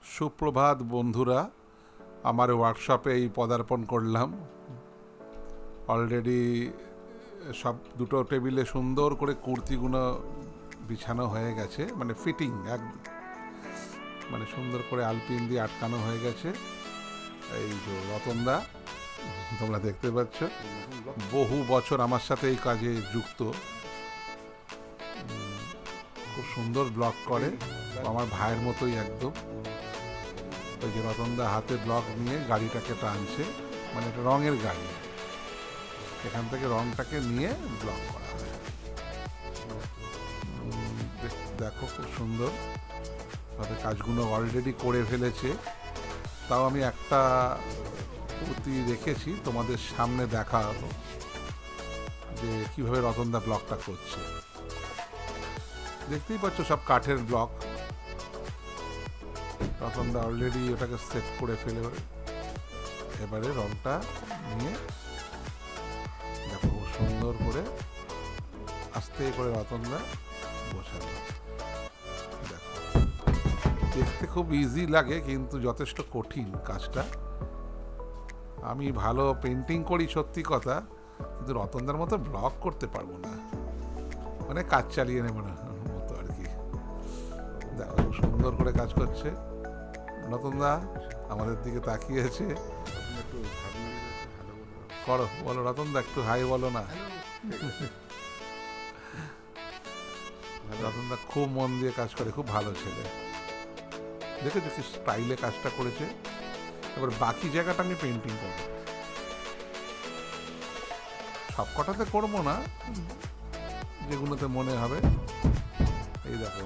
সুপ্রভাত বন্ধুরা, আমার ওয়ার্কশপে এই পদার্পণ করলাম। অলরেডি সব দুটো টেবিলে সুন্দর করে কুর্তিগুলো বিছানো হয়ে গেছে, মানে ফিটিং এক, মানে সুন্দর করে আলপিন দিয়ে আটকানো হয়ে গেছে। এই যে রতনদা তোমরা দেখতে পাচ্ছ, বহু বছর আমার সাথে এই কাজে যুক্ত, খুব সুন্দর ব্লক করে, আমার ভাইয়ের মতোই একদম। ওই যে রতনদা হাতে ব্লক নিয়ে গাড়িটাকে টানছে, মানে এটা রঙের গাড়ি, এখান থেকে রংটাকে নিয়ে ব্লক করা হয়। দেখো খুব সুন্দর ভাবে কাজগুলো অলরেডি করে ফেলেছে। তাও আমি একটা কুর্তি রেখেছি তোমাদের সামনে দেখা হলো যে কিভাবে রতনদা ব্লকটা করছে। দেখতেই পাচ্ছ সব কাঠের ব্লক। রতনদা অলরেডি ওটাকে সেট করে ফেলে, এবারে রংটা নিয়ে দেখো খুব সুন্দর করে আস্তে করে রতনদা বসালো। দেখো দেখতে খুব ইজি লাগে, কিন্তু যথেষ্ট কঠিন কাজটা। আমি ভালো পেন্টিং করি সত্যি কথা, কিন্তু রতনদার মতো ব্লক করতে পারবো না, মানে কাজ চালিয়ে নেবো না মতো আর কি। দেখো খুব সুন্দর করে কাজ করছে রতনদা, আমাদের দিকে তাকিয়েছে। করো, বলো রতনদা, একটু হাই বলো না। রতনদা খুব মন দিয়ে কাজ করে, খুব ভালো ছেলে। দেখেছো কি স্টাইলে কাজটা করেছে। এবার বাকি জায়গাটা আমি পেন্টিং করবো, সব কটাতে করবো না, যেগুলোতে মনে হবে। এই দেখো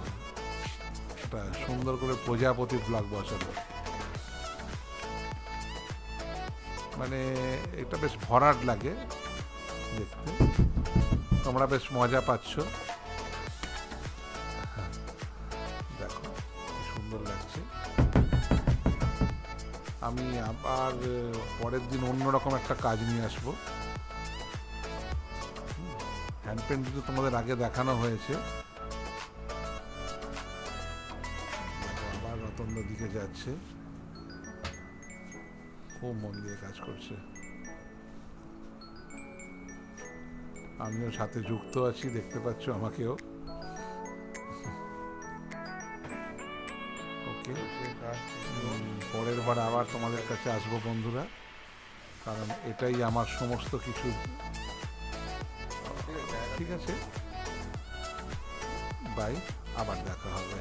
একটা সুন্দর করে প্রজাপতি ব্লক বসানো, মানে এটা বেশ ভরাট লাগে দেখতে, তোমরা বেশ মজা পাচ্ছ। দেখো কি সুন্দর লাগছে। আমি আবার পরের দিন অন্যরকম একটা কাজ নিয়ে আসবো। হ্যান্ড পেন্টিং তোমাদের আগে দেখানো হয়েছে। আবার রতনদার দিকে যাচ্ছে, খুব মন দিয়ে কাজ করছে। আমিও সাথে যুক্ত আছি, দেখতে পাচ্ছ আমাকেও। ওকে, পরের বার আবার তোমাদের কাছে আসবো বন্ধুরা, কারণ এটাই আমার সমস্ত কিছু। ঠিক আছে, বাই, আবার দেখা হবে।